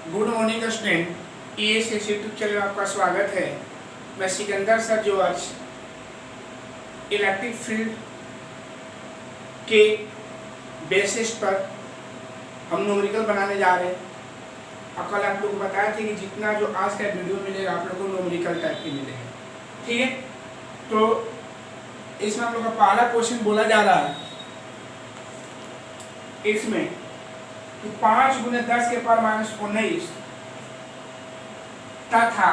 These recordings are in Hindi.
Good morning student, ESS YouTube channel में आपका स्वागत है। मैं सिकंदर सर जो आज इलेक्ट्रिक फील्ड के बेसिस पर हम न्यूमेरिकल बनाने जा रहे हैं। और कल आप लोग को बताया थे कि जितना जो आज का वीडियो मिलेगा आप लोग को न्यूमेरिकल टाइप की मिलेगा, ठीक है। तो इसमें हम लोग का पहला क्वेश्चन बोला जा रहा है इसमें कि 5 × 10⁻⁻19 तथा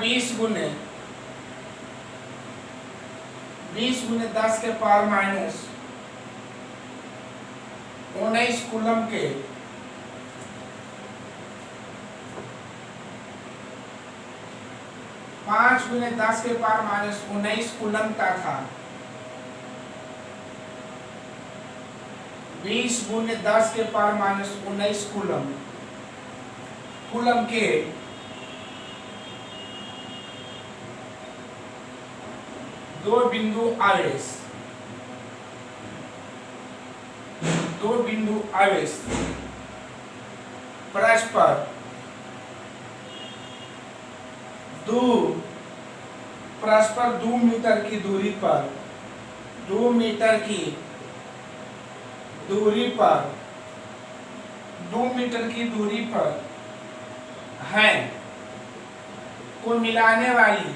20 × 10⁻⁻19 कूलम के पाँच गुने 10⁻⁻19 कूलम तथा 20 × 10⁻⁻19 कूलम के दो बिंदु आवेश परस्पर 2 मीटर की दूरी पर 2 मीटर की दूरी पर है को मिलाने वाली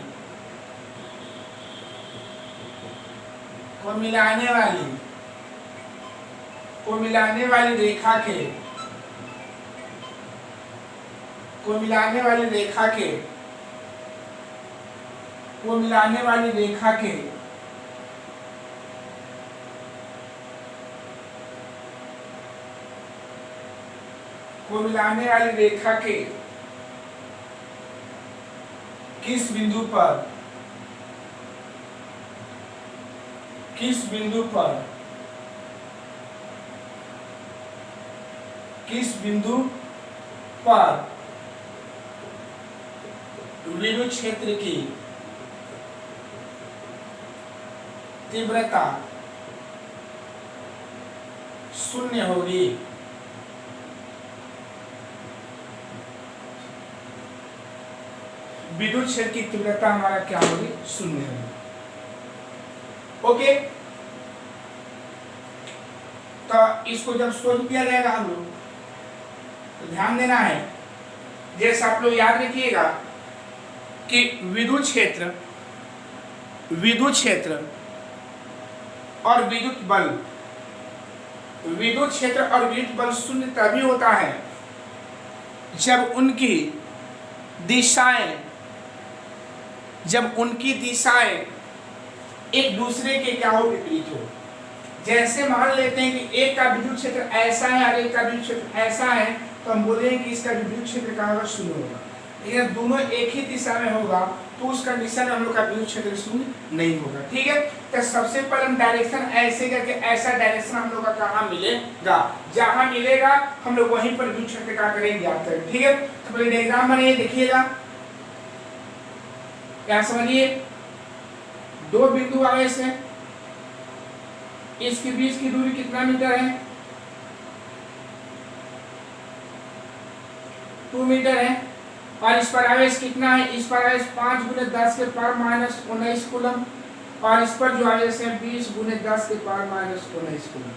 रेखा के किस बिंदु पर विद्युत क्षेत्र की तीव्रता शून्य होगी। विद्युत क्षेत्र की तीव्रता हमारा क्या होगी? शून्य होगी। ओके, तो इसको जब सोल्व किया जाएगा हम लोग तो ध्यान देना है, जैसे आप लोग याद रखिएगा कि विद्युत क्षेत्र और विद्युत बल शून्य तभी होता है जब उनकी दिशाएं एक दूसरे के क्या हो? विपरीत हो। जैसे मान लेते हैं कि एक का विद्युत क्षेत्र ऐसा है और एक का विद्युत क्षेत्र ऐसा है, तो हम बोलेंगे कि इसका विद्युत क्षेत्र क्या होगा? शून्य होगा। लेकिन दोनों एक ही दिशा में होगा तो उस कंडीशन में हम लोग का विद्युत क्षेत्र शून्य नहीं होगा, ठीक है। तो सबसे पहले हम डायरेक्शन ऐसे करके ऐसा डायरेक्शन हम लोग का कहाँ मिलेगा? जहां मिलेगा हम लोग वहीं पर विद्युत क्षेत्र क्या करेंगे? ज्ञात करेंगे, ठीक है। तो पहले डायग्राम बनाइए, देखिएगा, क्या समझिए। दो बिंदु आवेश है, इसके बीच की दूरी कितना मीटर है? 2 मीटर है। और इस पर आवेश कितना है? इस पर आवेश 5 × 10⁻⁻19 कूलम और इस पर जो आवेश है 20 × 10⁻⁻19 कूलम।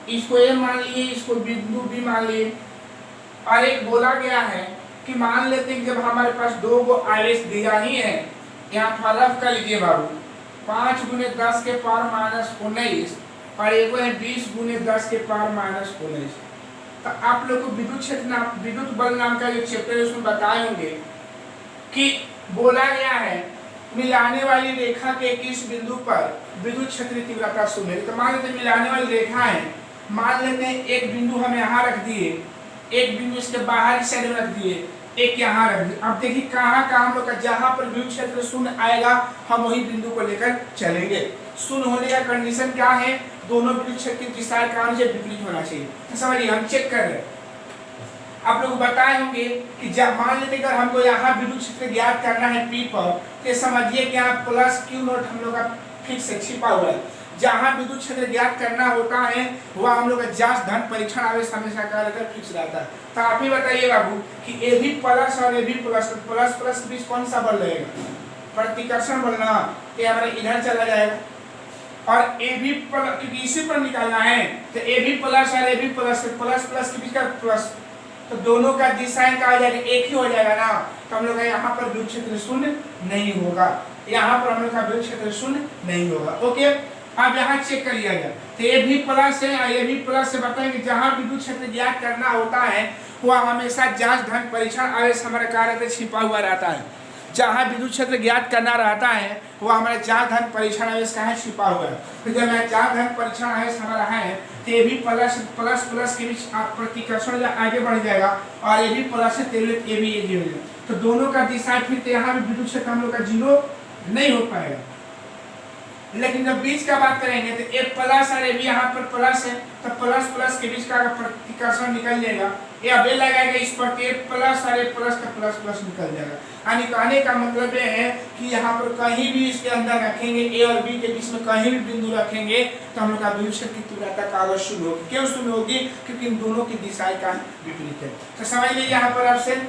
इसको ए मान लिए, इसको बिंदु बी मान लिए। और एक बोला गया है कि मान लेते हैं जब हमारे पास दो गो आवेश दिया ही है, यहाँ पर रफ कर लीजिए बाबू, 5 × 10⁻⁻19 और एक है 20 × 10⁻⁻19। तो आप लोग को विद्युत बल नाम का जो चैप्टर है उसमें बताए होंगे कि बोला गया है मिलाने वाली रेखा के किस बिंदु पर विद्युत क्षेत्र तीव्रता शून्य है। तो मान लेते मिलाने वाली रेखा है, मान लेते हैं एक बिंदु हम यहाँ रख दिए, एक बिंदु इसके बाहरी साइड में रख दिए, एक यहाँ रख दिए। अब देखिए कहाँ हम लोग का जहाँ पर विद्युत क्षेत्र शून्य आएगा हम वही बिंदु को लेकर चलेंगे। शून्य होने का कंडीशन क्या है? दोनों विद्युत क्षेत्र की दिशा कारण से विपरीत होना चाहिए। तो समझिए, हम चेक कर रहे हैं। आप लोग बताए होंगे कि जब मान लेते हमको यहाँ विद्युत क्षेत्र ज्ञात करना है P पर, तो समझिए कि यहाँ प्लस Q नॉट हम लोग का फिक्स है, छिपा हुआ है। जहां विद्युत क्षेत्र ज्ञात करना होता है वह हम लोग का जांच धन परीक्षण आवेश हमेशा क्या रहता है, फिक्स रहता है। तो आप ही बताइए बाबू कि ए भी प्लस और ए भी प्लस, प्लस प्लस के बीच कौन सा बल रहेगा, प्रतिकर्षण बल ना, ये हमारे इधर चला जाएगा। और ए भी प्लस, क्योंकि इसी पर निकालना है, तो ए भी प्लस और ए भी प्लस, प्लस प्लस के बीच का प्लस, तो दोनों का दिशाएं क्या हो जाएगा, एक ही हो जाएगा ना। तो हम लोग का यहाँ पर विद्युत क्षेत्र शून्य नहीं होगा, यहाँ पर हम लोग का विद्युत क्षेत्र शून्य नहीं होगा। ओके, अब यहाँ चेक कर लिया गया, तो ये भी प्लस है और ये भी प्लस से बताएंगे जहां विद्युत क्षेत्र ज्ञात करना होता है वह हमेशा जांच धन परीक्षण आवेश हमारा कार्य छिपा हुआ रहता है। जहां विद्युत क्षेत्र ज्ञात करना रहता है वह हमारा जांच धन परीक्षण आवेश कहाँ छिपा हुआ है। तो जब जांच धन परीक्षण आवेश हमारा है तो ये भी प्लस प्लस प्लस के बीच प्रतिकर्षण आगे बढ़ जाएगा और ये भी प्लस है, ये भी ये हो जाएगा। तो दोनों का दिशा फिर यहाँ भी विद्युत क्षेत्र हम लोग का जीरो नहीं हो पाएगा। लेकिन जब बीच का बात करेंगे तो ए प्लस और ए भी यहाँ पर प्लस है, तो प्लस प्लस के बीच का प्रतिकर्षण निकल जाएगा, ये अब लगाएगा इस पर, ए प्लस और ए प्लस का प्लस प्लस निकल जाएगा। यानी कहने का मतलब ये है कि यहाँ पर कहीं भी इसके अंदर रखेंगे, ए और बी के बीच में कहीं भी बिंदु रखेंगे तो हम लोग का विद्युत क्षेत्र की तीव्रता कागज शून्य होगी। क्यों शून्य होगी, क्योंकि इन दोनों की दिशाएं का विपरीत है। तो समझ लीजिए यहाँ पर आपसे,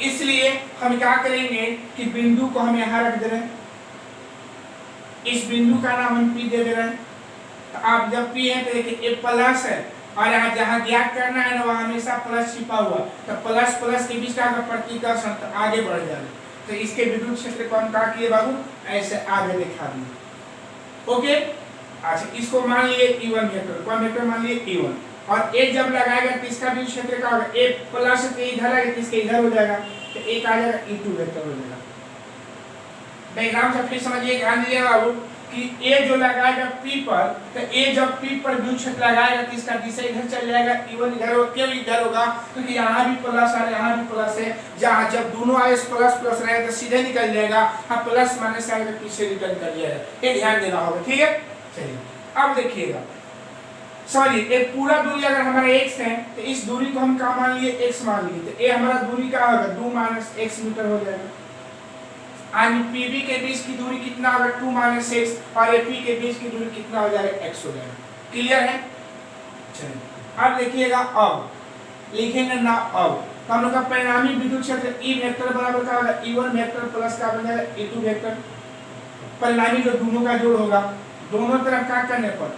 इसलिए हम क्या करेंगे कि बिंदु को हम यहाँ रख दे रहे हैं, इस बिंदु का नाम हम P दे रहे हैं। तो आप जब P है तो देखिए ए प्लस है और यहाँ जहाँ ज्ञात करना है ना वहाँ हमेशा प्लस छिपा हुआ, तो प्लस प्लस के बीच का प्रतिकर्षण तो आगे बढ़ जाएगा। तो इसके विद्युत क्षेत्र को हम क्या किए बाबू, ऐसे आगे दिखा दिए। ओके, अच्छा इसको मान लिए E1 वेक्टर, कौन वेक्टर मान लिए E1, और ए जब लगाएगा तो इसका विद्युत क्षेत्र क्या होगा, ए प्लस के इधर आएगा तो इसके इधर हो जाएगा, तो एक आ जाएगा E2 वेक्टर हो जाएगा। डायग्राम से फिर समझिए, ध्यान दीजिए बाबू कि ए जो लगाएगा P पर, तो ए जब P पर विद्युत क्षेत्र लगाएगा तो इसका दिशा इधर चल जाएगा, E1 इधर होगा। क्यों इधर होगा, क्योंकि यहाँ भी प्लस और यहाँ भी प्लस है, जहाँ जब दोनों आवेश प्लस प्लस रहेगा तो सीधे निकल जाएगा, हाँ प्लस माइनस आएगा पीछे रिटर्न कर जाएगा, ये ध्यान देना होगा। ठीक है, चलिए अब देखिएगा, समझिए एक पूरा दूरी अगर हमारा x है तो इस दूरी को हम क्या मान लिए, x मान लिए, तो ए हमारा दूरी क्या होगा, 2 - x मीटर हो जाएगा। यानी PB के बीच की दूरी कितना होगा, 2 - x, और AP के बीच की दूरी कितना हो जाएगा, x हो जाएगा। क्लियर है, चलिए अब देखिएगा, अब लिखेंगे ना, अब तो हम लोग का परिणामी विद्युत क्षेत्र E वेक्टर बराबर क्या होगा, E1 वेक्टर प्लस का बन जाएगा E2 वेक्टर। परिणामी जो दोनों का जोड़ होगा, दोनों तरफ क्या करने पर,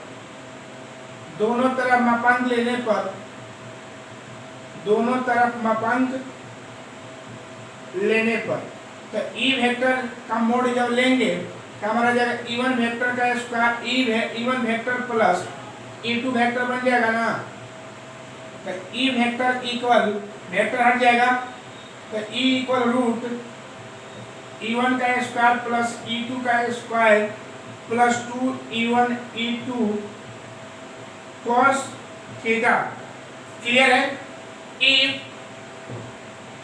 दोनों तरफ मापांक लेने पर, दोनों तरफ मापांक लेने पर, तो E वेक्टर का मोड जब लेंगे तो हमारा जाएगा E1 वेक्टर का square, E1 vector plus E2 vector बन जाएगा ना। तो E वेक्टर इक्वल, वेक्टर हट जाएगा तो E इक्वल रूट E1 का स्क्वायर प्लस E2 का square plus 2 E1 E2 cos theta. Clear है, इफ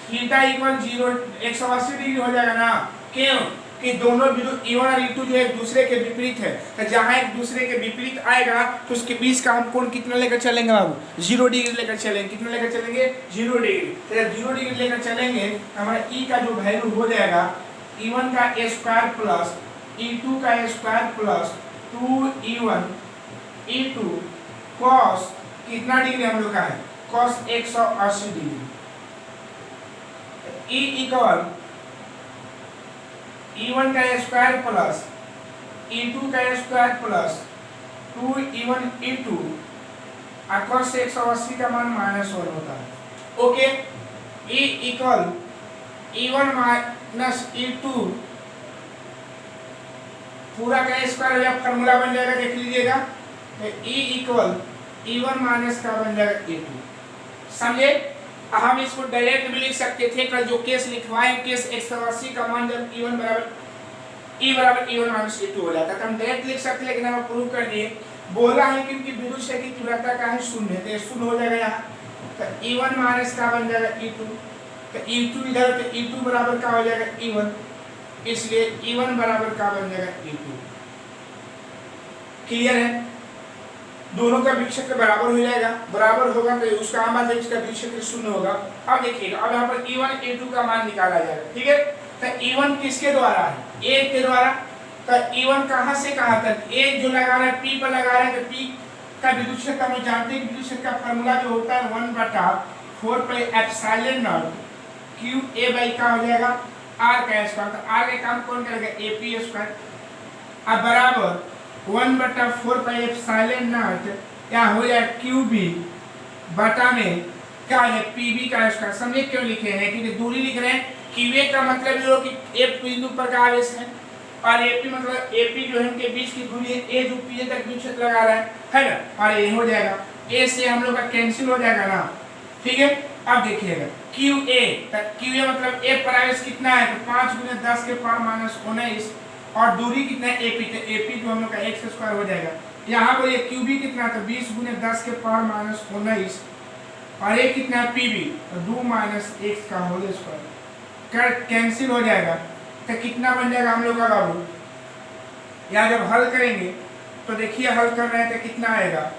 थीटा इक्वल 0, 180 डिग्री हो जाएगा ना। क्यों कि दोनों बिंदु E1 और E2 जो एक दूसरे के विपरीत है, तो जहां एक दूसरे के विपरीत आएगा तो उसके बीच का हम कोण कितना लेकर चलेंगे बाबू, 0 डिग्री लेकर चलेंगे। कितना लेकर चलेंगे, 0 डिग्री। तो जब 0 डिग्री लेकर चलेंगे हमारा E का जो वैल्यू हो जाएगा E1 का स्क्वायर प्लस E2 का square plus 2E1 E2 cos कितना डिग्री हम लोग का है, cos 180 degree. E equal E1 का स्क्वायर प्लस E2 का square plus 2E1 E2 cos 180 का मान -1 होता है। Okay, E equal E1 minus E2 पूरा का स्क्वायर या फॉर्मूला बन जाएगा, देख लीजिएगा। तो E इक्वल E1 माइनस का बन जाएगा E2। समझे, हम इसको डायरेक्ट भी लिख सकते थे, कल जो केस लिखवाए केस 180 का मान जब E1 बराबर E1 माइनस E2 हो जाता है तो हम डायरेक्ट लिख सकते, लेकिन हम प्रूव कर दिए। बोला है क्योंकि विद्युत क्षेत्र की तीव्रता का है 0, तो 0 हो जाएगा यहाँ। तो E1 माइनस का बन जाएगा E2, तो E2 इधर, तो E2 बराबर का हो जाएगा E1, इसलिए E1 बराबर का बन जाएगा E2। क्लियर है, दोनों का विद्युत क्षेत्र बराबर हो जाएगा, बराबर होगा तो उसका आम बात है इसका विद्युत क्षेत्र 0 होगा। अब देखिएगा, अब यहाँ पर E1 E2 का मान निकाला जाएगा। ठीक है, तो E1 किसके द्वारा है, A के द्वारा, तो E1 कहां से कहां तक, ए जो लगा रहा है P पर लगा रहा है, तो P का विद्युत क्षेत्र हम जानते हैं, विद्युत क्षेत्र का फार्मूला जो होता है 1/4 pi epsilon not Q A by का हो जाएगा r का स्क्वायर। तो r का काम कौन करेगा, AP स्क्वायर। अब बराबर 1/4 पाई एप्सिलॉन नॉट क्या हो जाएगा क्यू बी बटा में क्या है पीबी का स्क्वायर। समझे क्यों लिखे हैं, क्योंकि दूरी लिख रहे हैं। क्यूए का मतलब ये हो कि ए बिंदु पर का आवेश है, और एपी मतलब एपी जो है उनके बीच की दूरी है, ए जो पी तक विद्युत क्षेत्र लगा रहा है ना, और ये हो जाएगा ए से हम लोग का कैंसिल हो जाएगा ना, ठीक है। अब देखिएगा क्यू ए मतलब ए पर आवेश कितना है, तो 5 × 10 के पावर -19, और दूरी कितना है एपी, तो एपी जो हम लोग का x स्क्वायर हो जाएगा। यहाँ पर ये क्यूबी कितना, तो 20 × 10 के पावर -19, और ये कितना है पीबी, तो 2 - x का होल स्क्वायर कर कैंसिल हो जाएगा। तो कितना बन जाएगा हम लोग का बाबू, या जब हल करेंगे तो देखिए हल कर रहे हैं तो कितना आएगा,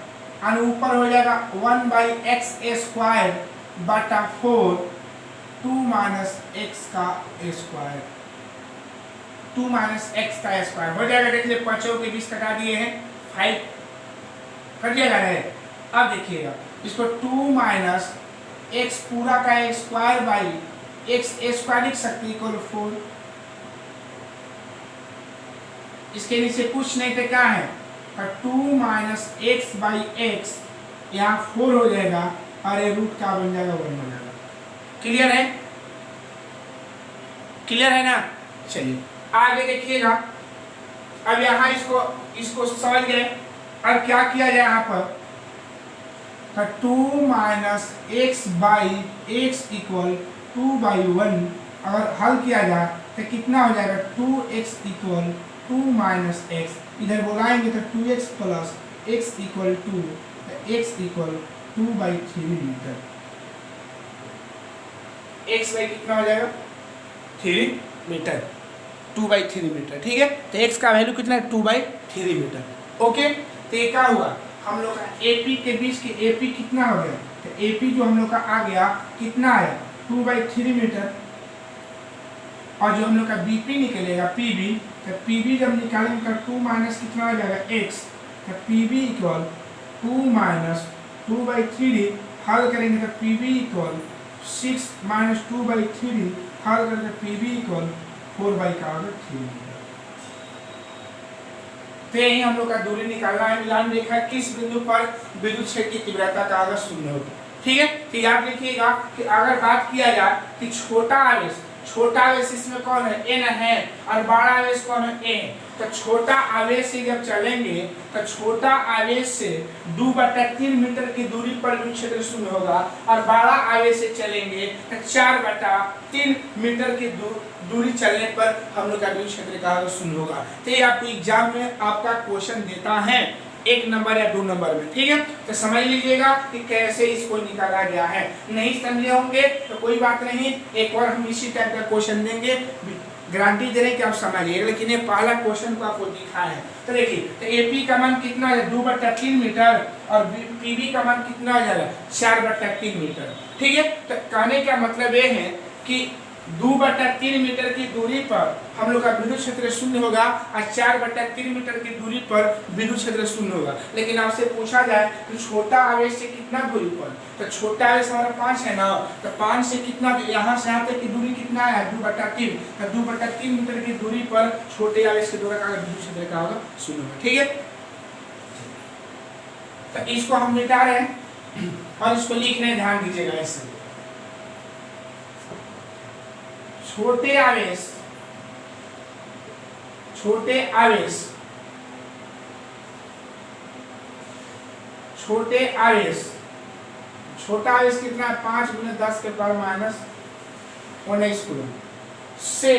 और ऊपर हो जाएगा 1/x² बटा 4 2 - x का स्क्वायर, 2 - x का स्क्वायर हो जाएगा। देखिए 5 के 20 कटा दिए हैं, 5 कर दिया है। अब देखिएगा इसको 2 - x पूरा का स्क्वायर बाई x स्क्वायर लिख सकते इक्वल 4। इसके नीचे कुछ नहीं तो क्या है, 2 - x/x, यहाँ 4 हो जाएगा, और ये रूट का बन जाएगा 1 हो जाएगा। क्लियर है, क्लियर है ना। चलिए आगे देखिएगा। अब यहाँ इसको समझ गए। अब क्या किया जाए यहाँ पर, 2 - x/x इक्वल 2/1। अगर हल किया जाए तो कितना हो जाएगा, 2x इक्वल 2 - x, इधर बोलाएंगे तो 2x plus x equal 2, x equal 2/3 metre. x by कितना हो जाएगा 3 मीटर, 2/3 मीटर, ठीक है। तो x का वैल्यू कितना है, 2/3 मीटर। ओके, तो ये क्या हुआ, हम लोग का AP के बीच की AP कितना हो गया, तो AP जो हम लोग का आ गया कितना आया 2/3 मीटर, और जो हम लोग का BP निकलेगा PB, तो PB जब निकालेंगे तो 2 - कितना हो जाएगा x, तो PB इक्वल 2 - 2/3, हल करेंगे तो PB इक्वल 6 - 2/3, हल करेंगे तो PB इक्वल 4/3 मीटर। तो यही हम लोग का दूरी निकालना है। मिलान रेखा किस बिंदु पर विद्युत क्षेत्र की तीव्रता का अगर शून्य हो, ठीक है। तो याद रखिएगा कि अगर बात किया जाए कि छोटा आवेश इसमें कौन है, n है, और बड़ा आवेश कौन है, a। तो छोटा आवेश से जब चलेंगे तो छोटा आवेश से 2/3 मीटर की दूरी पर विद्युत क्षेत्र शून्य होगा, और बड़ा आवेश से चलेंगे तो 4/3 मीटर की दूरी चलने पर हम लोग का विद्युत क्षेत्र का शून्य होगा। तो ये आपको एग्जाम में आपका क्वेश्चन देता है 1 नंबर या 2 नंबर में, ठीक है। तो समझ लीजिएगा कि कैसे इसको निकाला गया है। नहीं समझे होंगे तो कोई बात नहीं, एक बार हम इसी टाइप का क्वेश्चन देंगे, गारंटी दे रहे हैं कि आप समझिएगा। लेकिन ये पहला क्वेश्चन को आपको दिखा है। तो देखिए, तो AP का मान कितना है 2/3 मीटर, और PB का मान कितना हो जाएगा 4/3 मीटर, ठीक है। तो कहने का मतलब ये है कि 2/3 मीटर की दूरी पर हम लोग का विद्युत क्षेत्र शून्य होगा, और 4/3 मीटर की दूरी पर विद्युत क्षेत्र शून्य होगा। लेकिन आपसे पूछा जाए कि छोटा आवेश से कितना दूरी पर, तो छोटा आवेश हमारा 5 है ना, तो 5 से कितना, यहाँ से यहाँ तक की दूरी कितना है 2/3, तो 2/3 मीटर की दूरी पर छोटे आवेश के द्वारा विद्युत क्षेत्र का होगा शून्य होगा, ठीक है। तो इसको हम मिटा रहे हैं और इसको लिख रहे हैं, ध्यान दीजिएगा। ऐसे छोटे आवेश छोटा आवेश कितना है 5 × 10 के पावर -19 कूलम से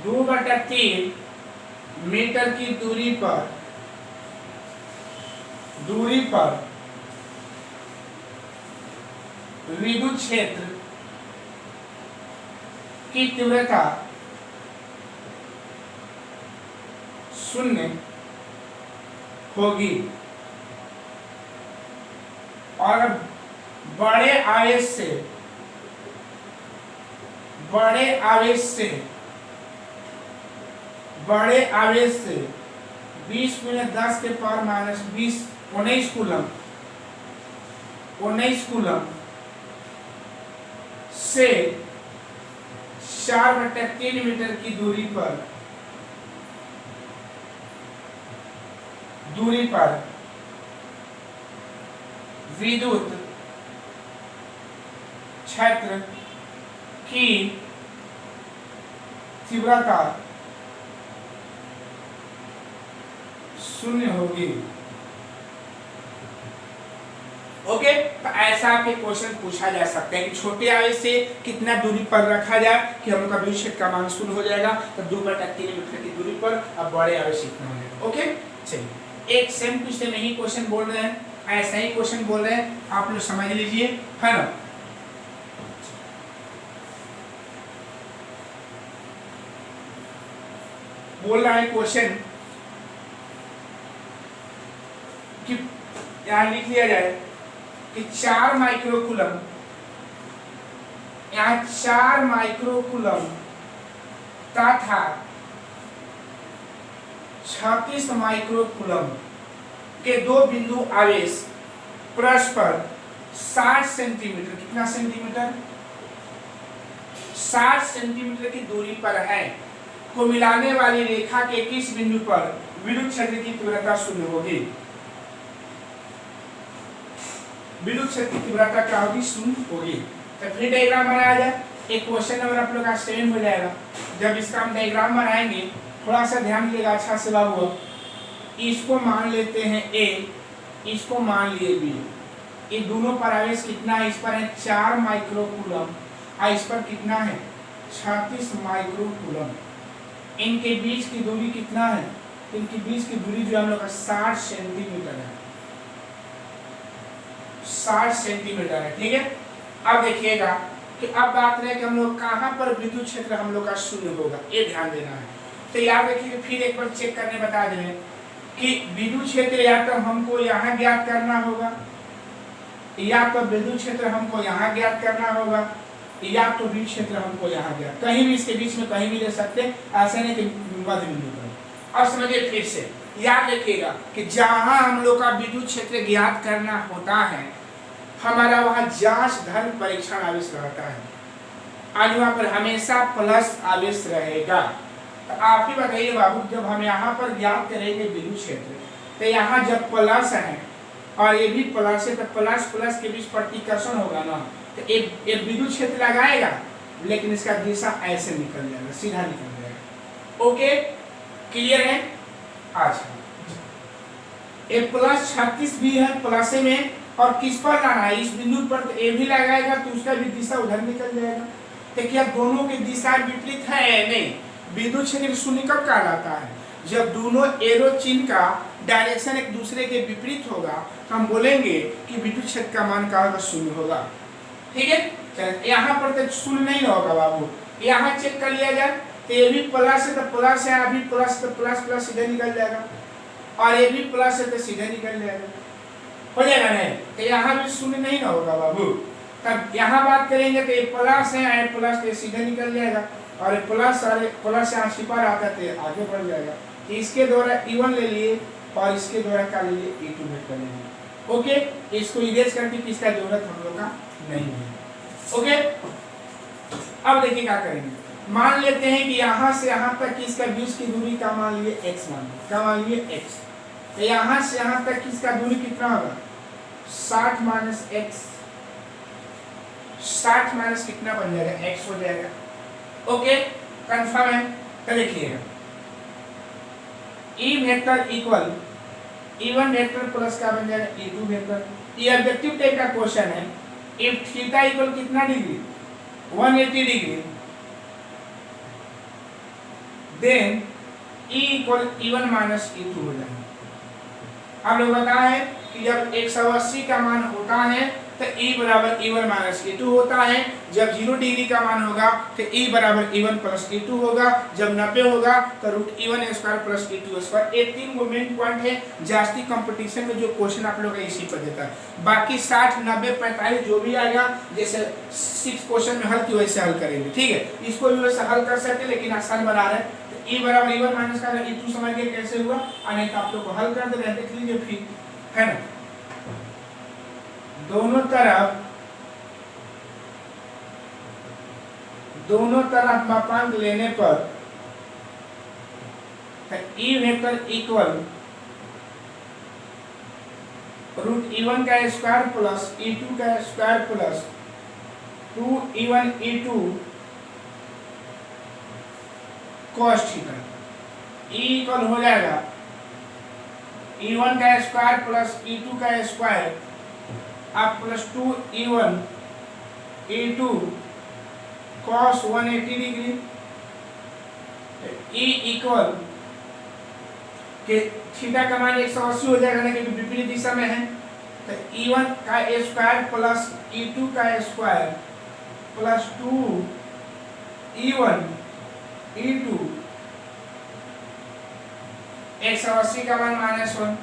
2/3 मीटर की दूरी पर विद्युत क्षेत्र की तीव्रता 0 होगी, और बड़े आवेश से बड़े आवेश से 20 गुने 10 के पावर माइनस 20 19 कूलम से 4/3 मीटर की दूरी पर विद्युत क्षेत्र की तीव्रता 0 होगी। ओके, तो ऐसा आपके क्वेश्चन पूछा जा सकता है कि छोटे आवेश से कितना दूरी पर रखा जाए कि हम लोग का विद्युत क्षेत्र का मान 0 हो जाएगा, तो 2/3 मीटर की दूरी पर अब बड़े आवेश इतना हो जाएगा। ओके, चलिए एक सेम क्वेश्चन में ही क्वेश्चन बोल रहे हैं, ऐसा ही क्वेश्चन बोल रहे हैं, आप लोग समझ लीजिए, है ना। बोल रहा है क्वेश्चन कि यहां लिख लिया जाए कि 4 माइक्रोकूलम, यहाँ 4 माइक्रोकूलम तथा 36 माइक्रोकूलम के दो बिंदु आवेश परस्पर 60 सेंटीमीटर, कितना सेंटीमीटर, 60 सेंटीमीटर की दूरी पर है को मिलाने वाली रेखा के किस बिंदु पर विद्युत क्षेत्र की तीव्रता 0 होगी। विद्युत क्षेत्र की तीव्रता क्या होगी, 0 होगी। तो फिर डायग्राम बनाया जाए, एक क्वेश्चन नंबर आप लोग का 7 हो जाएगा। जब इसका हम डायग्राम बनाएंगे थोड़ा सा ध्यान दीजिएगा अच्छा से बाबू। इसको मान लेते हैं A, इसको मान लिए B, ये दोनों पर आवेश कितना है, इस पर है 4 माइक्रोकूलम और इस पर कितना है 36 माइक्रोकूलम। इनके बीच की दूरी कितना है, इनके बीच की दूरी जो हम लोग का 60 सेंटीमीटर है, 60 सेंटीमीटर है, ठीक है। अब देखिएगा कि अब बात रहे कि हम लोग कहाँ पर विद्युत क्षेत्र हम लोग का 0 होगा, ये ध्यान देना है। तो याद रखिए, फिर एक बार चेक करने बता दें कि विद्युत क्षेत्र या तो हमको यहाँ ज्ञात करना होगा, या तो विद्युत क्षेत्र हमको यहाँ ज्ञात करना होगा, या तो विद्युत क्षेत्र हमको यहाँ ज्ञात, कहीं भी इसके बीच में कहीं भी ले सकते, ऐसा नहीं कि मध्य बिंदु पर। अब समझिए फिर से, याद रखिएगा कि जहाँ हम लोग का विद्युत क्षेत्र ज्ञात करना होता है हमारा वहाँ जांच धर्म परीक्षण आवेश रहता है, और वहाँ पर हमेशा प्लस आवेश रहेगा। तो आप ही बताइए बाबू, जब हम यहाँ पर ज्ञात करेंगे विद्युत क्षेत्र, तो यहाँ जब प्लस है और ये भी प्लस है, तो प्लस प्लस के बीच प्रतिकर्षण होगा ना, तो एक विद्युत क्षेत्र लगाएगा, लेकिन इसका दिशा ऐसे निकल जाएगा, सीधा निकल जाएगा। ओके, क्लियर है। अच्छा, ये प्लस 36 भी है प्लस में, और किस पर लाना है, इस बिंदु पर, तो ए भी लगाएगा तो उसका भी दिशा उधर निकल जाएगा। तो क्या दोनों की दिशा विपरीत है? नहीं। विद्युत क्षेत्र 0 कब कहलाता है, जब दोनों एरो चिन्ह का डायरेक्शन एक दूसरे के विपरीत होगा, तो हम बोलेंगे कि विद्युत क्षेत्र का मान का 0 होगा, ठीक है। यहाँ पर तो 0 नहीं होगा बाबू, यहाँ चेक कर लिया जाए, तो ये भी प्लस है तो प्लस है, अभी प्लस तो प्लस प्लस सीधे निकल जाएगा, और ये भी प्लस है तो सीधे निकल जाएगा, हो जाएगा नहीं। तो यहाँ भी 0 नहीं होगा बाबू। तब यहाँ बात करेंगे तो ये प्लस है, प्लस तो सीधे निकल जाएगा, और प्लस यहाँ छिपा रहता है तो आगे बढ़ जाएगा। तो इसके द्वारा E1 ले लिए और इसके द्वारा क्या ले लिए, E2 वेक्टर ले लिए। ओके, इसको इरेज करके किसका जरूरत हम लोग का नहीं है। ओके, अब देखिए क्या करेंगे, मान लेते हैं कि यहाँ से यहाँ तक किसका बीच की दूरी का मान लिए x, मान क्या मान लिए x, तो यहाँ से यहाँ तक किसका दूरी कितना होगा 60 माइनस x, 60 माइनस कितना बन जाएगा x हो जाएगा। ओके, कंफर्म है। तो देखिएगा E vector equal E1 vector plus क्या बन जाएगा E2 वेक्टर। ये ऑब्जेक्टिव टाइप का क्वेश्चन है। इफ थीटा इक्वल कितना degree 180 degree, then E equal E1 minus E2 हो जाएगा। आप लोग बताए कि जब 180 का मान होता है तो E बराबर E1 माइनस E2 होता है, जब 0 डिग्री का मान होगा तो E बराबर E1 प्लस E2 होगा, जब 90 होगा तो root E1 square plus E2 square. ये 3 गो मेन पॉइंट है जास्ती कंपटीशन में जो क्वेश्चन आप लोग इसी पर देता है। बाकी 60 90 45 जो भी आएगा, जैसे 6 क्वेश्चन में हल की वैसे हल करेंगे, ठीक है। इसको भी वैसे हल कर सकते, लेकिन आसान बना रहे हैं। E बराबर E1 माइनस का E2 समझ गए कैसे हुआ, और नहीं तो आप लोग को हल कर दे रहे, देख लीजिए फिर, है ना। दोनों तरफ मापांक लेने पर E vector equal root E1 का स्क्वायर प्लस E2 का square plus 2E1 E2 cos theta. E equal हो जाएगा E1 का स्क्वायर प्लस E2 का स्क्वायर अब plus 2E1 E2 cos 180 degree. E equal के थीटा का मान 180 हो जाएगा ना, क्योंकि विपरीत दिशा में है। तो E1 का स्क्वायर प्लस E2 का स्क्वायर प्लस 2E1 E2 180 का मान -1।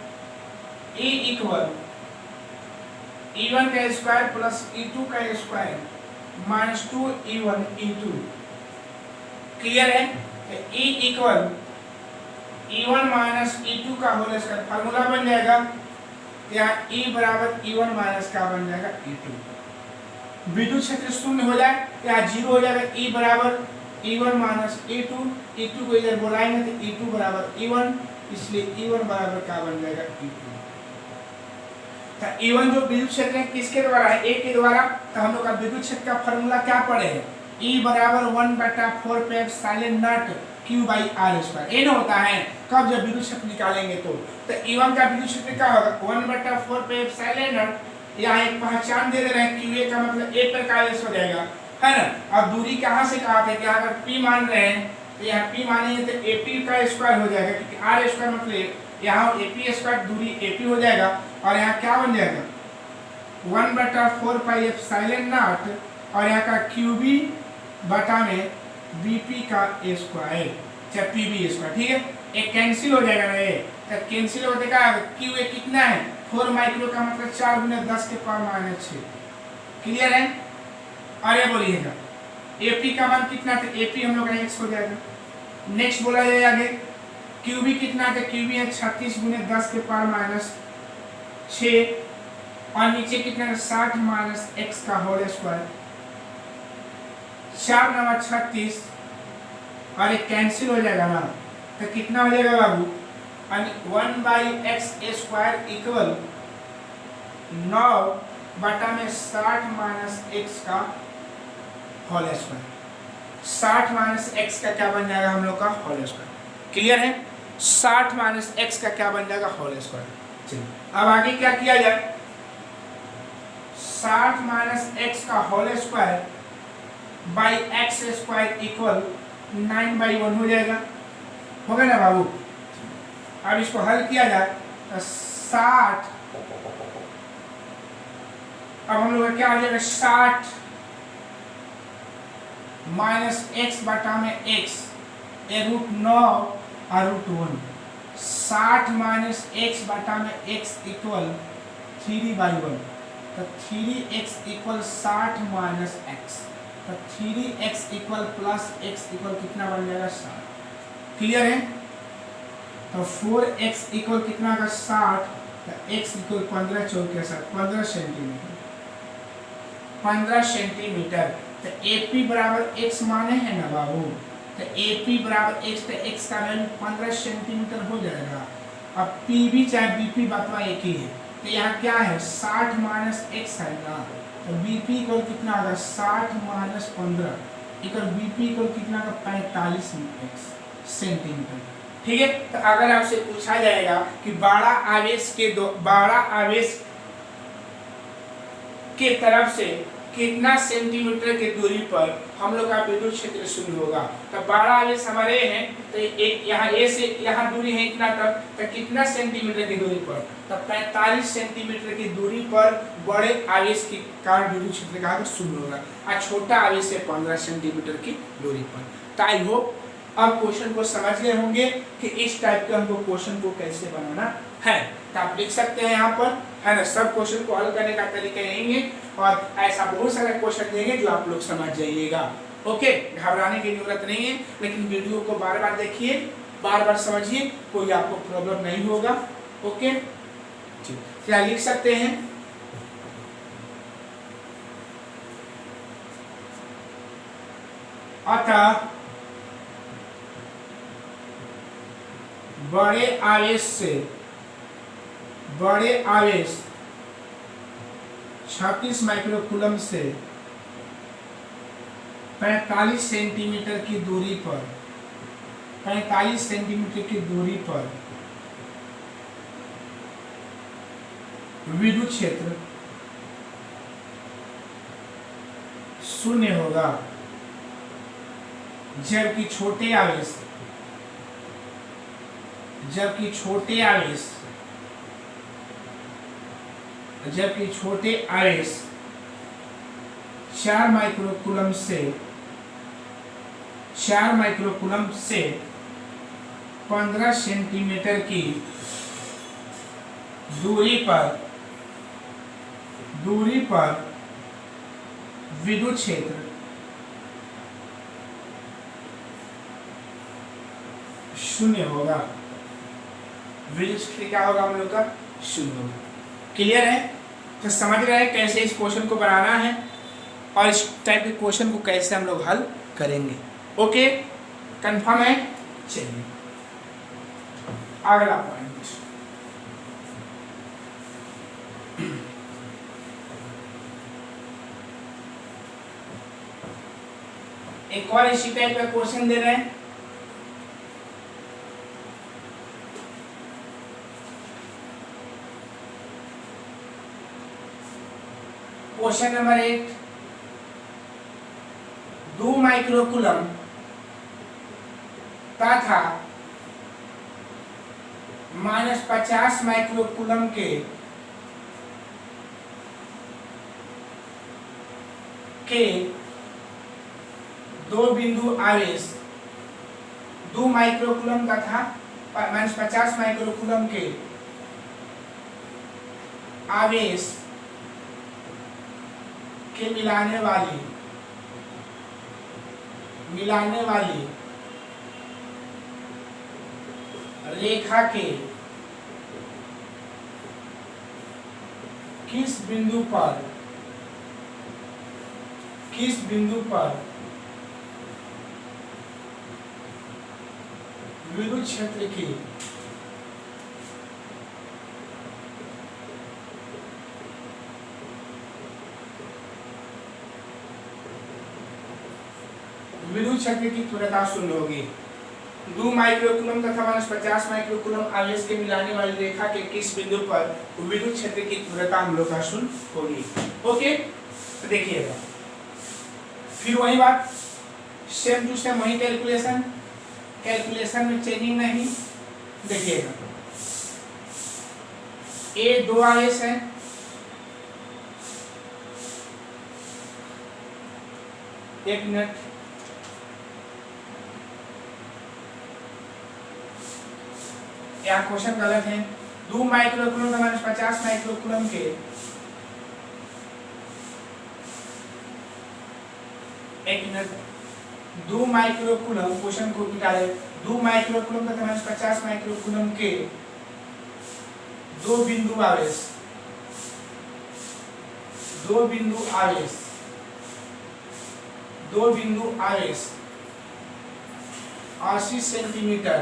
E इक्वल E1 का स्क्वायर प्लस E2 का स्क्वायर -2E1 E2। क्लियर है। E equal E1 minus E2 का होल स्क्वायर फार्मूला बन जाएगा, या E बराबर E1 माइनस का बन जाएगा E2। विद्युत क्षेत्र शून्य हो जाए या 0 हो जाएगा। E बराबर E1 माइनस E2, E2 को इधर बुलाएंगे तो E2 बराबर E1, इसलिए E1 बराबर का बन जाएगा E2। तो E1 जो विद्युत क्षेत्र है किसके द्वारा है, A के द्वारा। तो हम लोग का विद्युत क्षेत्र का फार्मूला क्या पढ़े हैं, E बराबर 1/4 पे epsilon not Q by R square. ये ना होता है कब जब विद्युत क्षेत्र निकालेंगे तो E1 का विद्युत क्षेत्र क्या होगा 1/4 पे एप्सिलॉन नॉट। यहाँ एक पहचान दे रहे हैं QA का मतलब A पर का S हो जाएगा, है ना। और दूरी कहाँ से कहाँ थे, कि अगर P मान रहे हैं तो यहाँ P मानेंगे तो AP का स्क्वायर हो जाएगा, क्योंकि R स्क्वायर मतलब यहाँ AP स्क्वायर दूरी AP हो जाएगा, और यहाँ क्या बन जाएगा 1/4 पाई एप्सिलॉन नॉट, और यहाँ का QB बटा में BP का स्क्वायर चाहे PB स्क्वायर। ठीक है, एक कैंसिल हो जाएगा ना, ये तो कैंसिल होते क्या है, QA कितना है 4 माइक्रो का मतलब 4 × 10 के पावर -6। क्लियर है। और ये बोलिएगा AP का मान कितना था, AP हम लोग का x हो जाएगा। नेक्स्ट बोला जाए आगे QB कितना था, QB है 36 × 10 के पावर -6, और नीचे कितना है 60 माइनस x का होल स्क्वायर। 4 × 36 और एक कैंसिल हो जाएगा ना, तो कितना हो जाएगा बाबू 1/x² इक्वल 9 बटा में 60 माइनस x का होल स्क्वायर। 60 माइनस x का क्या बन जाएगा हम लोग का होल स्क्वायर। क्लियर है। 60 माइनस x का क्या बन जाएगा होल स्क्वायर। चलिए अब आगे क्या किया जाए, 60 माइनस x का whole square by x² equal 9/1 हो जाएगा। हो गया ना बाबू। अब इसको हल किया जाए तो 60, अब हम लोग क्या हो जाएगा 60 माइनस x बटा में x √9 और √1। 60 माइनस x बटा में x इक्वल 3/1। तो 3x इक्वल 60 माइनस x, तो 3x equal plus x equal कितना बन जाएगा 60। क्लियर है। तो 4x इक्वल कितना का 60, तो x इक्वल 15 चौके 15 सेंटीमीटर। 15 सेंटीमीटर। तो AP बराबर x माने है ना बाबू, तो AP बराबर x, तो x का वैल्यू 15 सेंटीमीटर हो जाएगा। अब PB चाहे BP बातवा एक ही है, तो यहाँ क्या है 60 माइनस x है ना, तो BP इक्वल कितना होगा 60 माइनस 15 इक्वल BP इक्वल कितना का 45 सेंटीमीटर। ठीक है। तो अगर आपसे पूछा जाएगा कि बड़ा आवेश के तरफ से कितना सेंटीमीटर की दूरी पर हम लोग का विद्युत क्षेत्र शून्य होगा, तो बड़ा आवेश हमारे हैं, तो एक यहाँ A से यहाँ दूरी है इतना तक, तो कितना सेंटीमीटर की दूरी पर, तो 45 सेंटीमीटर की दूरी पर बड़े आवेश के कारण विद्युत क्षेत्र का शून्य होगा, और छोटा आवेश है 15 सेंटीमीटर की दूरी पर। तो आई होप अब क्वेश्चन को समझ गए होंगे कि इस टाइप के हमको क्वेश्चन को कैसे बनाना है। तो आप लिख सकते हैं यहाँ पर, है ना। सब क्वेश्चन को हल करने का तरीका रहेंगे, और ऐसा बहुत सारे क्वेश्चन देंगे जो आप लोग समझ जाइएगा। ओके, घबराने की जरूरत नहीं है, लेकिन वीडियो को बार बार देखिए, बार बार समझिए, कोई आपको प्रॉब्लम नहीं होगा। ओके, क्या लिख सकते हैं? अतः बड़े आवेश 36 माइक्रोकूलम से 45 सेंटीमीटर की दूरी पर 45 सेंटीमीटर की दूरी पर विद्युत क्षेत्र शून्य होगा, जबकि छोटे आवेश 4 माइक्रोकूलम से 15 सेंटीमीटर की दूरी पर विद्युत क्षेत्र शून्य होगा। विद्युत क्षेत्र क्या होगा हम लोग का? शून्य होगा। क्लियर है? तो समझ रहे हैं कैसे इस क्वेश्चन को बनाना है और इस टाइप के क्वेश्चन को कैसे हम लोग हल करेंगे। ओके, कंफर्म है? चलिए अगला पॉइंट। एक और इसी टाइप का क्वेश्चन दे रहे हैं। क्वेश्चन नंबर 1, 2 माइक्रोकूलम तथा -50 माइक्रोकूलम के दो बिंदु आवेश 2 माइक्रोकूलम तथा -50 माइक्रोकूलम के आवेश के मिलाने वाली रेखा के किस बिंदु पर विद्युत क्षेत्र की तीव्रता शून्य होगी। 2 माइक्रोकूलम तथा -50 माइक्रोकूलम आवेश के मिलाने वाली रेखा के किस बिंदु पर विद्युत क्षेत्र की तीव्रता हम लोग का शून्य होगी। ओके, तो देखिएगा फिर वही बात, सेम टू सेम वही कैलकुलेशन में चेंजिंग नहीं। देखिएगा, ए 2 आवेश है, एक मिनट, यहाँ क्वेश्चन गलत है। 2 माइक्रोकूलम तथा -50 माइक्रोकूलम के एक मिनट, 2 माइक्रोकूलम, क्वेश्चन को निकाले, 2 माइक्रोकूलम तथा -50 माइक्रोकूलम के दो बिंदु आवेश 80 सेंटीमीटर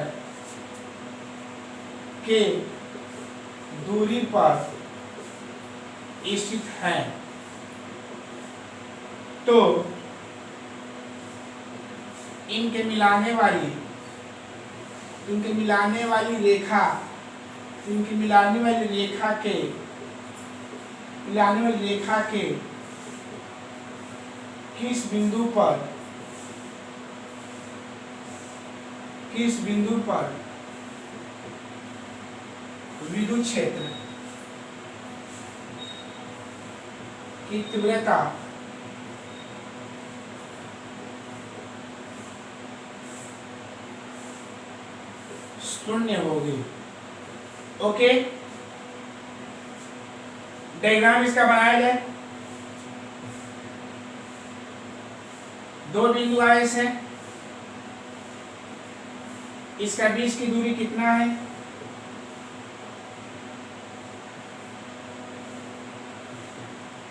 के दूरी पर स्थित हैं, तो इनके मिलाने वाली रेखा के किस बिंदु पर विद्युत क्षेत्र की तीव्रता शून्य होगी। ओके, डायग्राम इसका बनाया जाए। दो बिंदु आवेश है, इसका बीच की दूरी कितना है,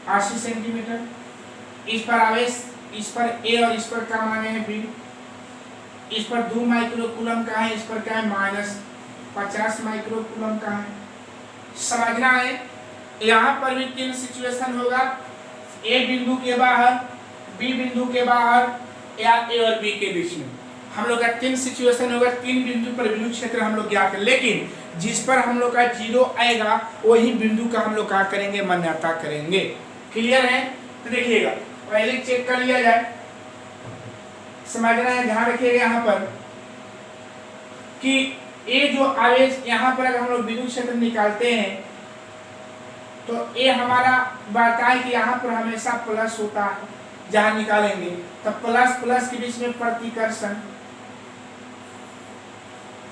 80 सेंटीमीटर। इस पर आवेश, इस पर ए और इस पर क्या माने हैं बी। इस पर 2 माइक्रो कूलम का है, इस पर क्या है -50 माइक्रो कूलम का है। समझना है, यहाँ पर भी 3 सिचुएशन होगा, ए बिंदु के बाहर, बी बिंदु के बाहर या ए और बी के बीच में। हम लोग का 3 सिचुएशन होगा, 3 बिंदु पर विद्युत क्षेत्र हम लोग ज्ञात करें, लेकिन जिस पर हम लोग का 0 आएगा वही बिंदु का हम लोग क्या करेंगे, मान्यता करेंगे। क्लियर है? तो देखिएगा, पहले चेक कर लिया जाए, समझना है, ध्यान रखिएगा यहाँ पर कि ए जो आवेश, यहाँ पर अगर हम लोग विद्युत क्षेत्र निकालते हैं तो ए हमारा बताता है कि यहाँ पर हमेशा प्लस होता है, जहाँ निकालेंगे तो प्लस प्लस के बीच में प्रतिकर्षण,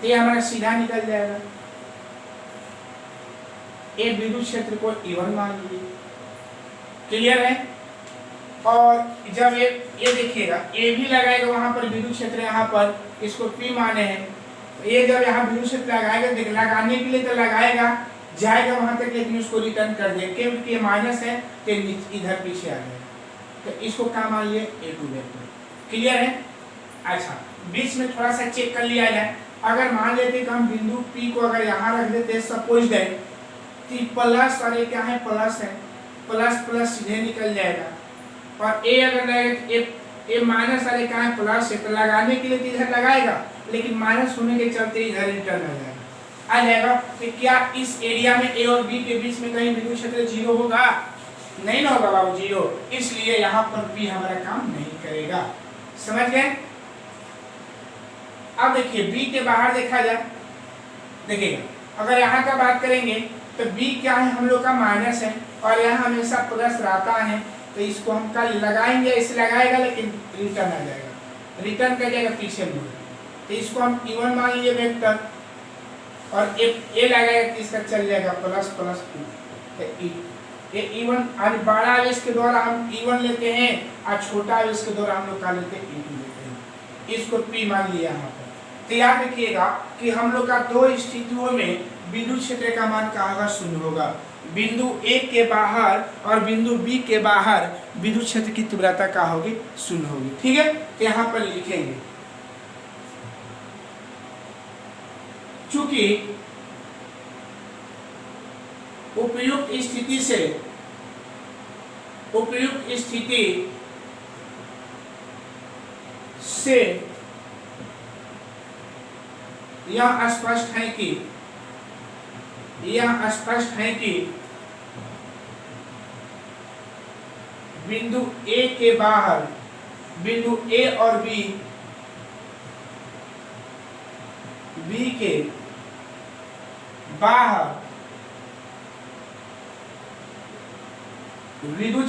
ये हमारा सीधा निकल जाएगा। ए विद्युत क्षेत्र को E1 मान लीजिए। क्लियर है? और जब ये देखिएगा, ए भी लगाएगा वहां पर विद्युत क्षेत्र, यहाँ पर इसको P माने हैं, तो ये जब यहाँ विद्युत क्षेत्र लगाएगा, देख लगाने के लिए तो लगाएगा, जाएगा वहां तक, लेकिन उसको रिटर्न कर देगा, क्योंकि ये माइनस है तो इधर पीछे आ जाएगा, तो इसको क्या मान लिए, A2 वेक्टर। क्लियर है? अच्छा, बीच में थोड़ा सा चेक कर लिया जाए, अगर मान लेते कि हम बिंदु P को अगर यहाँ रख देते, सपोज दैट प्लस और ये क्या है, प्लस है, प्लस प्लस सीधे निकल जाएगा, और ए अगर लगाएगा, ए माइनस वाले क्या है, प्लस है, तो लगाने के लिए तो इधर लगाएगा, लेकिन माइनस होने के चलते इधर रिटर्न आ जाएगा। कि क्या इस एरिया में ए और बी के बीच में कहीं विद्युत क्षेत्र 0 होगा? नहीं ना होगा बाबू, 0, इसलिए यहाँ पर बी हमारा काम नहीं करेगा। समझ गए? अब देखिए, बी के बाहर देखा जाए, देखिएगा अगर यहाँ का बात करेंगे तो बी क्या है, हम लोग का माइनस है, और यहाँ हमेशा प्लस रहता है, तो इसको हम कल लगाएंगे, इसे लगाएगा लेकिन रिटर्न आ जाएगा, रिटर्न कर जाएगा पीछे मुड़, तो इसको हम E1 मान लीजिए वेक्टर, और ए लगाएगा तो इसका चल जाएगा प्लस प्लस 2, तो ये E1 आज बड़ा आवेश के द्वारा हम E1 लेते हैं, और छोटा आवेश के द्वारा हम लोग क्या लेते हैं, E2 लेते हैं। इसको P मान लिया यहाँ पर। तो याद रखिएगा कि हम लोग का 2 स्थितियों में विद्युत क्षेत्र का मान क्या होगा, 0 होगा। बिंदु ए के बाहर और बिंदु बी के बाहर विद्युत क्षेत्र की तीव्रता क्या होगी, 0 होगी। ठीक है, तो यहाँ पर लिखेंगे, चूंकि उपयुक्त स्थिति से यह स्पष्ट है कि बिंदु ए के बाहर, बिंदु ए और बी के बाहर विद्युत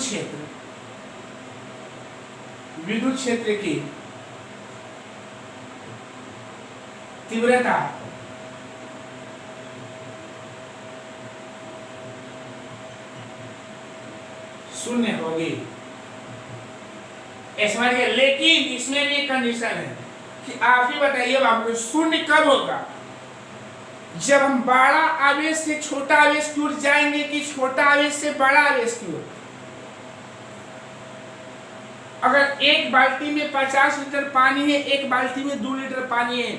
क्षेत्र की तीव्रता शून्य होगी। ऐसा लेकिन इसमें भी एक कंडीशन है कि आप ही बताइए बाबू, शून्य कब होगा? जब हम बड़ा आवेश से छोटा आवेश की ओर जाएंगे कि छोटा आवेश से बड़ा आवेश की ओर। अगर एक बाल्टी में 50 लीटर पानी है, एक बाल्टी में 2 लीटर पानी है,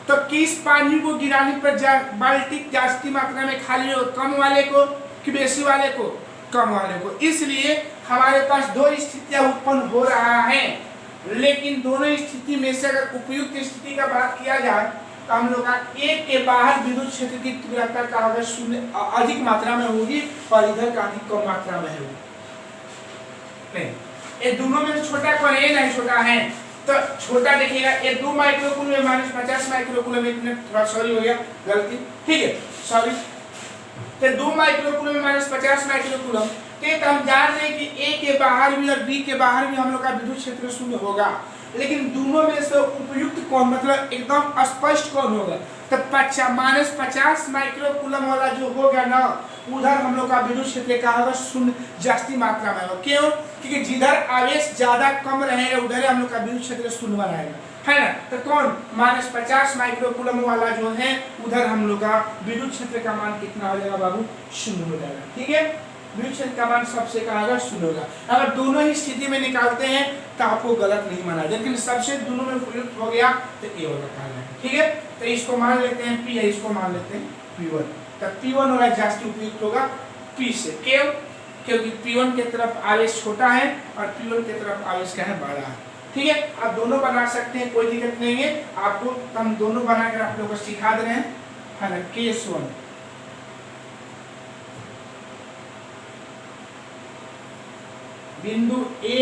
तो किस पानी को गिराने पर बाल्टी जास्ती मात्रा में खाली हो, कम वाले को कि बेसी वाले को? कम वाले को। इसलिए हमारे पास 2 स्थितियां उत्पन्न हो रहा है, लेकिन दोनों स्थिति में से अगर उपयुक्त स्थिति का बात किया जाए तो हम लोग एक के बाहर विद्युत क्षेत्र की तीव्रता का अगर शून्य अधिक मात्रा में होगी और इधर का अधिक कम मात्रा में होगी। नहीं, ये दोनों में छोटा कौन है? नहीं छोटा है, तो छोटा देखिएगा, ये 2 micro coulomb minus 50 micro coulomb, एक मिनट थोड़ा सॉरी हो गया, गलती, ठीक है, सॉरी। तो 2 micro coulomb minus 50 micro coulomb, तो हम जान रहे हैं कि ए के बाहर भी और बी के बाहर भी हम लोग का विद्युत क्षेत्र शून्य होगा, लेकिन दोनों में से उपयुक्त कौन, मतलब एकदम स्पष्ट कौन होगा? तो -50 माइक्रो कूलम वाला जो होगा ना, उधर हम लोग का विद्युत क्षेत्र का होगा शून्य, जास्ती मात्रा में होगा। क्यों? क्योंकि जिधर आवेश ज्यादा कम रहेगा उधर हम लोग का विद्युत क्षेत्र शून्य रहेगा, है ना। तो कौन -50 माइक्रो कूलम वाला जो है उधर हम लोग का विद्युत क्षेत्र का मान कितना हो जाएगा बाबू? शून्य हो जाएगा। ठीक है, विद्युत क्षेत्र का मान सबसे क्या होगा? शून्य होगा। अगर दोनों ही स्थिति में निकालते हैं तो आपको गलत नहीं माना, लेकिन सबसे दोनों में प्रयुक्त हो गया तो ये वाला कहना है। ठीक है, तो इसको मान लेते हैं P है, इसको मान लेते हैं P1। तो P1 वाला जास्ती उपयुक्त होगा P से। क्यों? क्योंकि P1 की तरफ आवेश छोटा है और P1 की तरफ आवेश क्या है? बड़ा है। ठीक है, आप दोनों बना सकते हैं, कोई दिक्कत नहीं है। आपको हम दोनों बनाकर आप लोगों को सिखा दे रहे हैं, है ना। केस 1, बिंदु A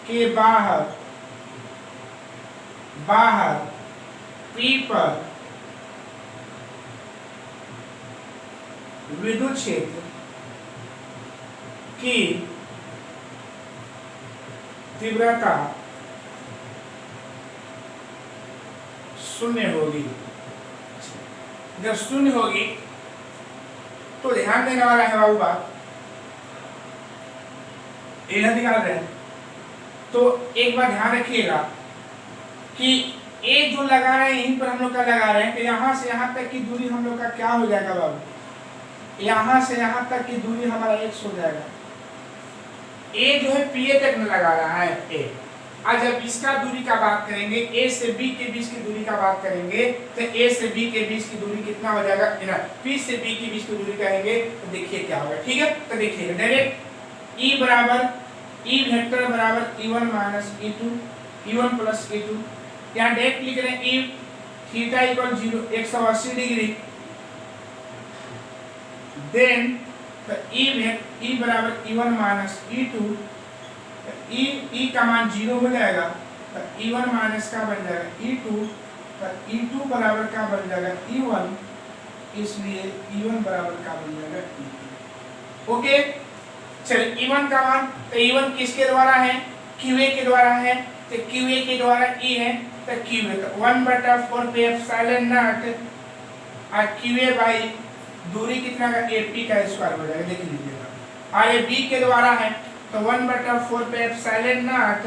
के बाहर P पर विद्युत क्षेत्र की तीव्रता शून्य होगी। जब शून्य होगी तो ध्यान देने वाला है बाबू बात, ये निकाल रहे हैं तो एक बार ध्यान रखिएगा कि ए जो लगा रहे हैं यहीं पर हम लोग का लगा रहे हैं, तो यहाँ से यहाँ तक की दूरी हम लोग का क्या हो जाएगा बाबू? यहाँ से यहाँ तक की दूरी हमारा x हो जाएगा। ए जो है पी ए तक में लगा रहा है ए। आज जब इसका दूरी का बात करेंगे, ए से बी के बीच की दूरी का बात करेंगे, तो ए से बी के बीच की दूरी कितना हो जाएगा? पी से बी के बीच की दूरी कहेंगे तो देखिए क्या होगा। ठीक है, तो देखिए डायरेक्ट ई बराबर ई वेक्टर बराबर E1 minus E2, E1 plus E2। यहाँ डायरेक्ट लिख रहे हैं E theta equal 0 180 degree. Then तो ई बराबर E1 माइनस E2, ई का मान 0 हो जाएगा तो E1 माइनस का बन जाएगा E2, तो E2 बराबर का बन जाएगा E1, इसलिए E1 बराबर का बन जाएगा E2। ओके, चलिए E1 का मान, तो E1 किसके द्वारा है? QA के द्वारा है, तो QA के द्वारा E है तो QA तो 1/4 पे एप्सिलॉन नॉट और QA बाई दूरी कितना का? AP का स्क्वायर हो जाएगा, देख लीजिएगा। और ये B के द्वारा है तो 1/4 पे एप्सिलॉन नॉट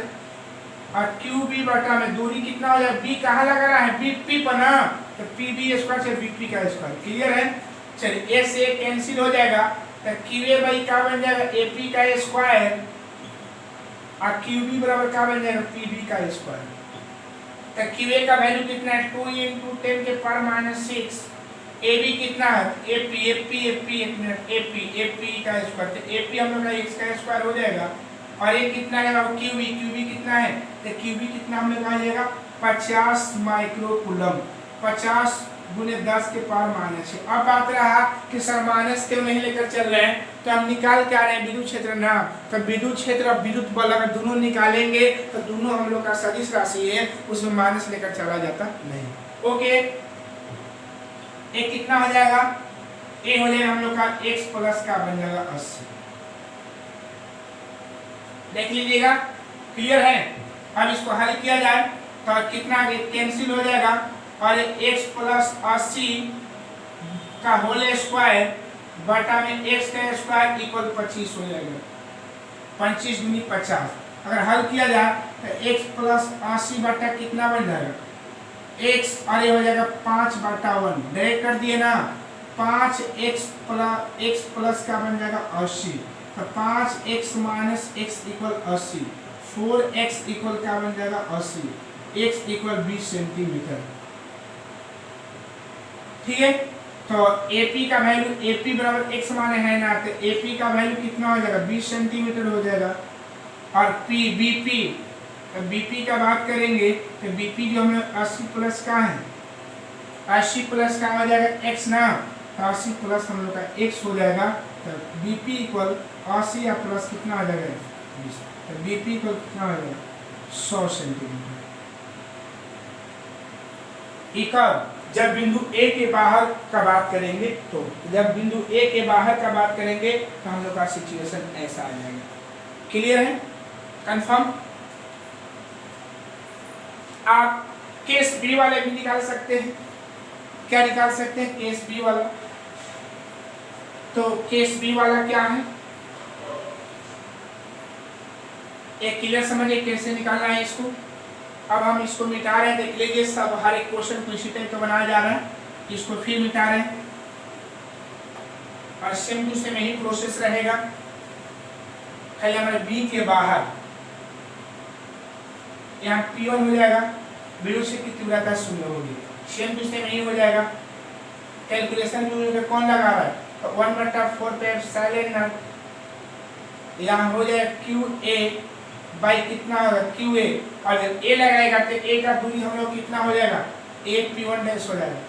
और QB बटा में दूरी कितना हो जाएगा? B कहाँ लगा रहा है? P पर ना, तो PB स्क्वायर से BP का स्क्वायर। क्लियर है? चलिए A से कैंसिल हो जाएगा तो QA बाई क्या बन जाएगा? AP का स्क्वायर और QB बराबर क्या बन जाएगा? PB का स्क्वायर। तो QA का वैल्यू कितना है? 2 × 10 के पावर -6। AB कितना है? AP का स्क्वायर, तो AP हम लोग का x का स्क्वायर हो जाएगा। और ये कितना है? QB कितना है? तो QB कितना हम लोग आ जाएगा? 50 माइक्रो कूलम, 50 × 10 के पावर -6। अब बात रहा कि सर माइनस क्यों नहीं लेकर चल रहे हैं, तो हम निकाल क्या रहे हैं? विद्युत क्षेत्र ना, तो विद्युत क्षेत्र और विद्युत बल अगर दोनों निकालेंगे तो दोनों हम लोग का सदिश राशि है, उसमें माइनस लेकर चला जाता नहीं। ओके, ये कितना हो जाएगा? ये हो जाएगा हम लोग का x प्लस का बन जाएगा 80। देख लीजिएगा, क्लियर है? अब इसको हल किया जाए तो कितना कैंसिल हो जाएगा और x प्लस 80 का होल स्क्वायर बटा में x का स्क्वायर इक्वल 25 हो जाएगा। 25 × 50 अगर हल किया जाए तो x प्लस 80 बटा कितना बन जाएगा? x और ये हो जाएगा 5/1, डायरेक्ट कर दिए ना। 5x प्लस का बन जाएगा 80, तो 5x minus x equal 80, 4x equal क्या बन जाएगा? 80, x इक्वल 20 सेंटीमीटर। ठीक है, तो AP का वैल्यू, AP बराबर x माने है ना, तो AP का वैल्यू कितना हो जाएगा? 20 सेंटीमीटर हो जाएगा। और BP का बात करेंगे तो BP जो हमें 80 प्लस का है, 80 प्लस का हो जाएगा x ना, तो 80 प्लस हम लोग का x हो जाएगा। तो BP इक्वल 80 या प्लस कितना हो जाएगा? 20, तो BP इक्वल कितना हो जाएगा? 100 सेंटीमीटर। इक्वल जब बिंदु A के बाहर का बात करेंगे, तो जब बिंदु A के बाहर का बात करेंगे तो हम लोग का सिचुएशन ऐसा आ जाएगा। क्लियर है? कंफर्म? आप केस बी वाले भी निकाल सकते हैं। क्या निकाल सकते हैं? केस बी वाला। तो केस बी वाला क्या है, एक क्लियर समझिए कैसे निकालना है इसको। अब हम इसको मिटा रहे हैं, देख लीजिए सब हर एक क्वेश्चन को इसी टाइप का बनाया जा रहा है, इसको फिर मिटा रहे हैं और सेम टू सेम यही प्रोसेस रहेगा। खाली हमारे बी के बाहर यहाँ P1 हो जाएगा, विद्युत क्षेत्र की तीव्रता 0 होगी, सेम टू सेम यही हो जाएगा। कैलकुलेशन में कौन लगा रहा है, तो 1/4 पे एप्सिलॉन यहाँ हो जाएगा QA बाई कितना होगा QA, और जब A लगाएगा तो A का दूरी हम लोग कितना हो जाएगा, AP1 डैश हो जाएगा।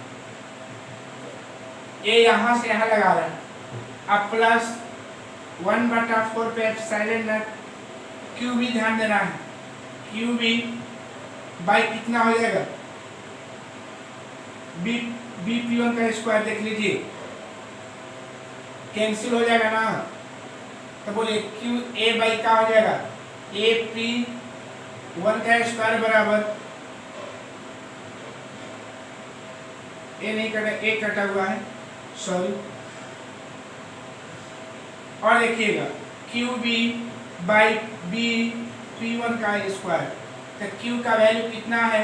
A यहाँ से यहाँ लगा रहा है, अब प्लस 1/4 पे एप्सिलॉन QB ध्यान देना है, QB बाई कितना हो जाएगा, BP1 का स्क्वायर देख लीजिए कैंसिल हो जाएगा ना, तो बोलिए QA बाई क्या हो जाएगा, AP1 का स्क्वायर बराबर ए नहीं कटा, एक कटा हुआ है सॉरी, और देखिएगा QB बाई BP1 का स्क्वायर, तो Q का वैल्यू कितना है,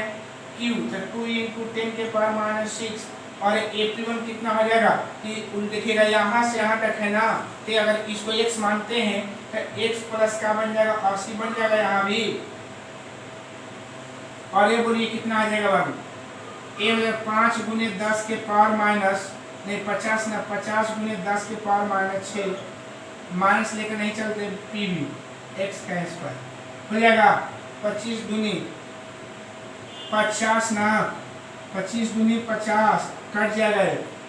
Q तो 2 × 10 के पावर -6, और AP1 कितना हो जाएगा कि देखिएगा यहाँ से यहाँ तक है ना, तो अगर इसको x मानते हैं तो x प्लस का बन जाएगा 80 बन जाएगा यहाँ भी, और ये बोलिए कितना आ जाएगा बाबू, ए हो जाएगा 5 × 10 के पावर माइनस नहीं 50 ना 50 × 10 के पावर -6, माइनस लेकर नहीं चलते PB x का स्क्वायर हो जाएगा 25 दूनी 50 ना 25 दूनी 50 कट जाएगा,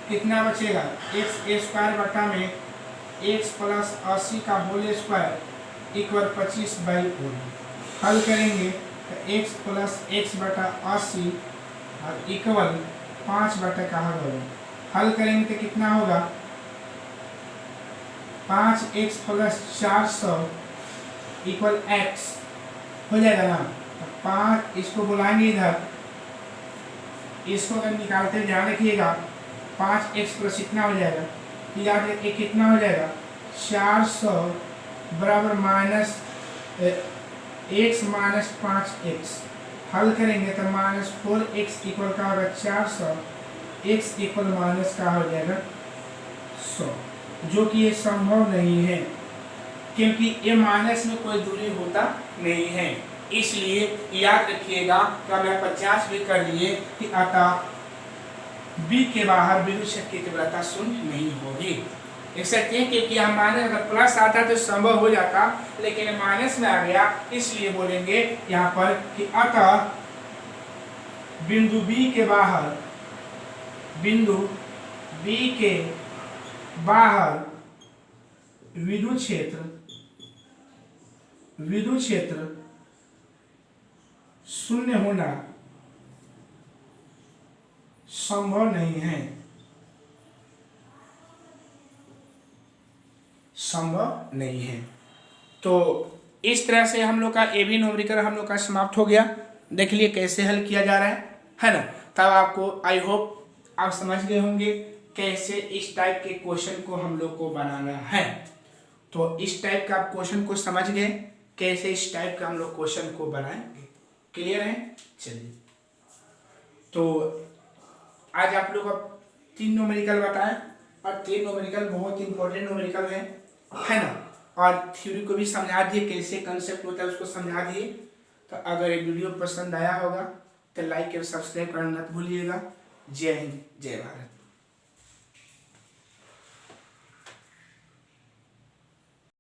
कितना बचेगा x स्क्वायर बटा में x प्लस 80 का होल स्क्वायर इक्वल 25/4। हल करेंगे तो x प्लस x बटा 80 और इक्वल 5 बटा कहा गया, हल करेंगे तो कितना होगा 5x प्लस 400 इक्वल x हो जाएगा ना, तो 5 इसको बुलाएंगे इधर, इसको अगर निकालते ध्यान रखिएगा 5x प्लस इतना हो जाएगा, याद रखिए कितना हो जाएगा 400 बराबर माइनस x माइनस 5x, हल करेंगे तो -4x इक्वल का होगा 400, x इक्वल माइनस का हो जाएगा 100, जो कि ये संभव नहीं है क्योंकि ये माइनस में कोई दूरी होता नहीं है, इसलिए याद रखिएगा कि हमने 50 भी कर लिए कि अतः B के बाहर विद्युत क्षेत्र की तीव्रता 0 नहीं होगी। देख सकते हैं क्योंकि हम माइनस अगर प्लस आता तो संभव हो जाता, लेकिन माइनस में आ गया, इसलिए बोलेंगे यहाँ पर कि अतः बिंदु B के बाहर विद्युत क्षेत्र 0 होना संभव नहीं है, तो इस तरह से हम लोग का ए बी न्यूमेरिकल हम लोग का समाप्त हो गया। देख लिए कैसे हल किया जा रहा है ना। तब आपको आई होप आप समझ गए होंगे कैसे इस टाइप के क्वेश्चन को हम लोग को बनाना है। तो इस टाइप का आप क्वेश्चन को समझ गए कैसे इस टाइप का हम लोग क्वेश्चन को बनाएंगे। क्लियर है? चलिए, तो आज आप लोग को 3 न्यूमेरिकल बताएं और 3 न्यूमेरिकल बहुत इंपॉर्टेंट न्यूमेरिकल है ना, और थ्योरी को भी समझा दिए कैसे कंसेप्ट होता है उसको समझा दिए। तो अगर ये वीडियो पसंद आया होगा तो लाइक और सब्सक्राइब करना मत भूलिएगा। जय हिंद, जय भारत।